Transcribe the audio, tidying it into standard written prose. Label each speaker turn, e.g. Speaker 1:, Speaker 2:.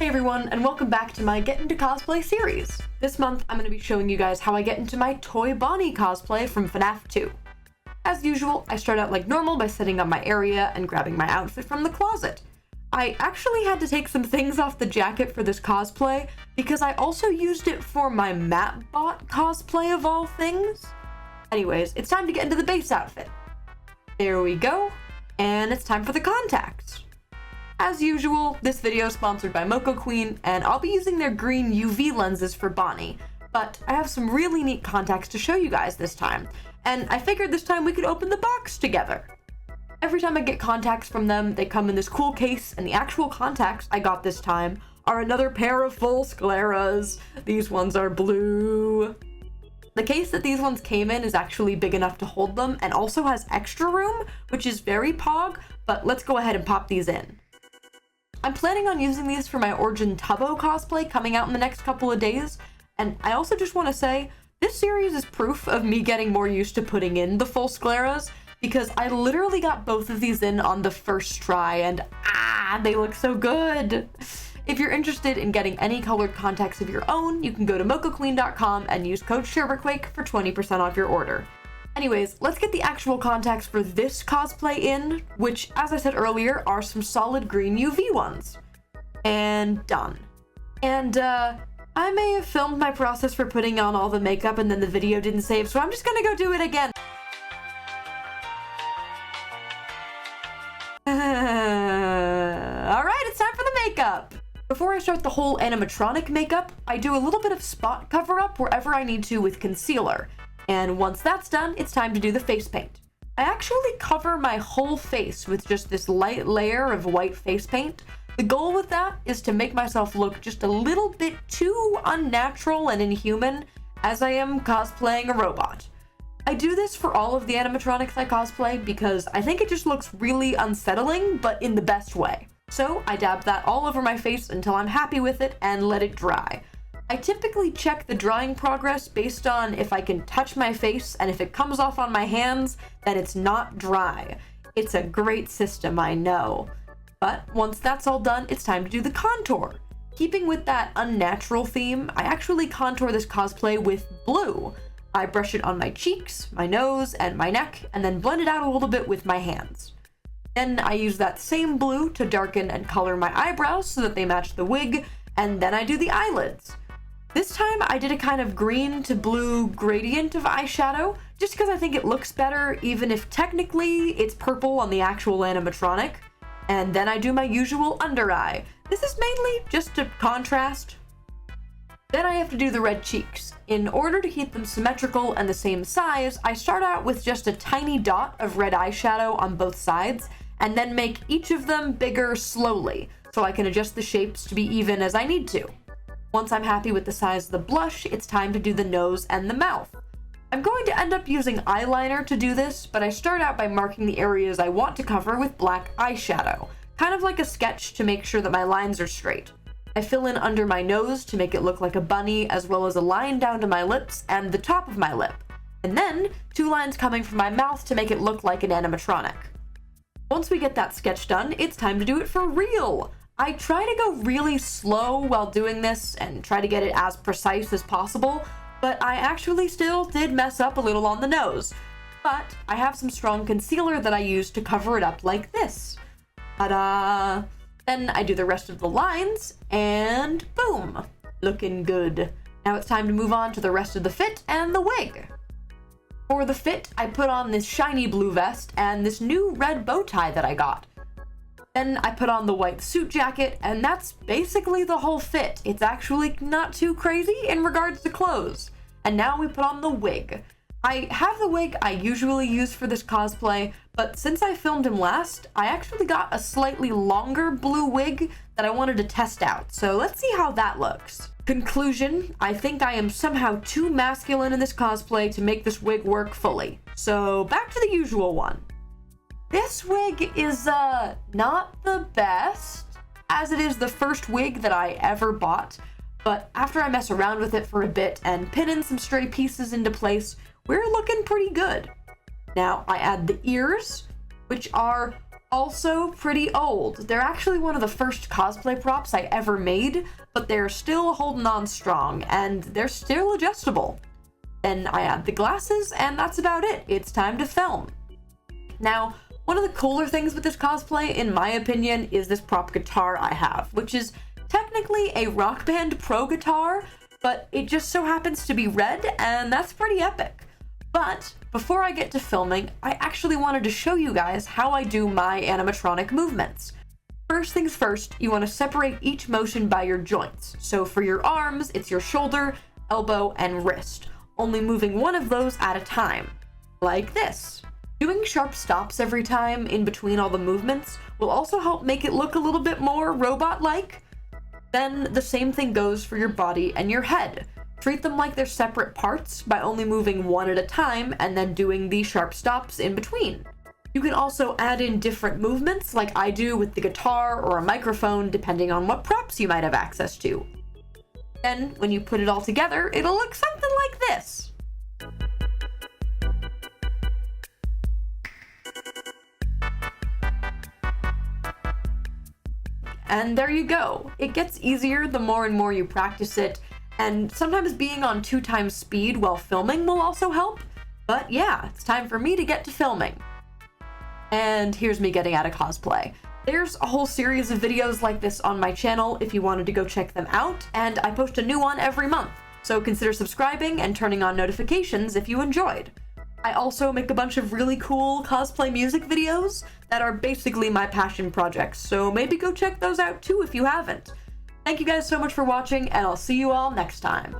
Speaker 1: Hey everyone, and welcome back to my Get Into Cosplay series. This month, I'm going to be showing you guys how I get into my Toy Bonnie cosplay from FNAF 2. As usual, I start out like normal by setting up my area and grabbing my outfit from the closet. I actually had to take some things off the jacket for this cosplay because I also used it for my Mapbot cosplay of all things. Anyways, it's time to get into the base outfit. There we go, and it's time for the contacts. As usual, this video is sponsored by Moco Queen, and I'll be using their green UV lenses for Bonnie, but I have some really neat contacts to show you guys this time, and I figured this time we could open the box together. Every time I get contacts from them, they come in this cool case, and the actual contacts I got this time are another pair of full scleras. These ones are blue. The case that these ones came in is actually big enough to hold them, and also has extra room, which is very pog, but let's go ahead and pop these in. I'm planning on using these for my Origin Tubbo cosplay coming out in the next couple of days, and I also just want to say, this series is proof of me getting more used to putting in the full scleras, because I literally got both of these in on the first try, and they look so good! If you're interested in getting any colored contacts of your own, you can go to mocoqueen.com and use code SHERBERQUAKE for 20% off your order. Anyways, let's get the actual contacts for this cosplay in, which, as I said earlier, are some solid green UV ones. And done. And, I may have filmed my process for putting on all the makeup and then the video didn't save, so I'm just gonna go do it again. Alright, it's time for the makeup! Before I start the whole animatronic makeup, I do a little bit of spot cover-up wherever I need to with concealer. And once that's done, it's time to do the face paint. I actually cover my whole face with just this light layer of white face paint. The goal with that is to make myself look just a little bit too unnatural and inhuman as I am cosplaying a robot. I do this for all of the animatronics I cosplay because I think it just looks really unsettling, but in the best way. So I dab that all over my face until I'm happy with it and let it dry. I typically check the drying progress based on if I can touch my face, and if it comes off on my hands, then it's not dry. It's a great system, I know. But once that's all done, it's time to do the contour. Keeping with that unnatural theme, I actually contour this cosplay with blue. I brush it on my cheeks, my nose, and my neck, and then blend it out a little bit with my hands. Then I use that same blue to darken and color my eyebrows so that they match the wig, and then I do the eyelids. This time I did a kind of green to blue gradient of eyeshadow, just because I think it looks better, even if technically it's purple on the actual animatronic. And then I do my usual under eye. This is mainly just a contrast. Then I have to do the red cheeks. In order to keep them symmetrical and the same size, I start out with just a tiny dot of red eyeshadow on both sides, and then make each of them bigger slowly, so I can adjust the shapes to be even as I need to. Once I'm happy with the size of the blush, it's time to do the nose and the mouth. I'm going to end up using eyeliner to do this, but I start out by marking the areas I want to cover with black eyeshadow, kind of like a sketch to make sure that my lines are straight. I fill in under my nose to make it look like a bunny, as well as a line down to my lips and the top of my lip, and then 2 lines coming from my mouth to make it look like an animatronic. Once we get that sketch done, it's time to do it for real! I try to go really slow while doing this and try to get it as precise as possible, but I actually still did mess up a little on the nose. But I have some strong concealer that I use to cover it up like this. Ta-da! Then I do the rest of the lines, and boom! Looking good. Now it's time to move on to the rest of the fit and the wig. For the fit, I put on this shiny blue vest and this new red bow tie that I got. Then I put on the white suit jacket, and that's basically the whole fit. It's actually not too crazy in regards to clothes. And now we put on the wig. I have the wig I usually use for this cosplay, but since I filmed him last, I actually got a slightly longer blue wig that I wanted to test out, so let's see how that looks. Conclusion, I think I am somehow too masculine in this cosplay to make this wig work fully. So back to the usual one. This wig is, not the best, as it is the first wig that I ever bought, but after I mess around with it for a bit and pin in some stray pieces into place, we're looking pretty good. Now, I add the ears, which are also pretty old. They're actually one of the first cosplay props I ever made, but they're still holding on strong, and they're still adjustable. Then I add the glasses, and that's about it. It's time to film. Now, one of the cooler things with this cosplay, in my opinion, is this prop guitar I have, which is technically a Rock Band Pro guitar, but it just so happens to be red, and that's pretty epic. But before I get to filming, I actually wanted to show you guys how I do my animatronic movements. First things first, you want to separate each motion by your joints. So for your arms, it's your shoulder, elbow, and wrist, only moving one of those at a time, like this. Doing sharp stops every time in between all the movements will also help make it look a little bit more robot-like. Then the same thing goes for your body and your head. Treat them like they're separate parts by only moving one at a time and then doing the sharp stops in between. You can also add in different movements like I do with the guitar or a microphone, depending on what props you might have access to. Then, when you put it all together, it'll look something like this. And there you go. It gets easier the more and more you practice it, and sometimes being on 2 times speed while filming will also help. But yeah, it's time for me to get to filming. And here's me getting out of cosplay. There's a whole series of videos like this on my channel if you wanted to go check them out, and I post a new one every month, so consider subscribing and turning on notifications if you enjoyed. I also make a bunch of really cool cosplay music videos that are basically my passion projects, so maybe go check those out too if you haven't. Thank you guys so much for watching, and I'll see you all next time.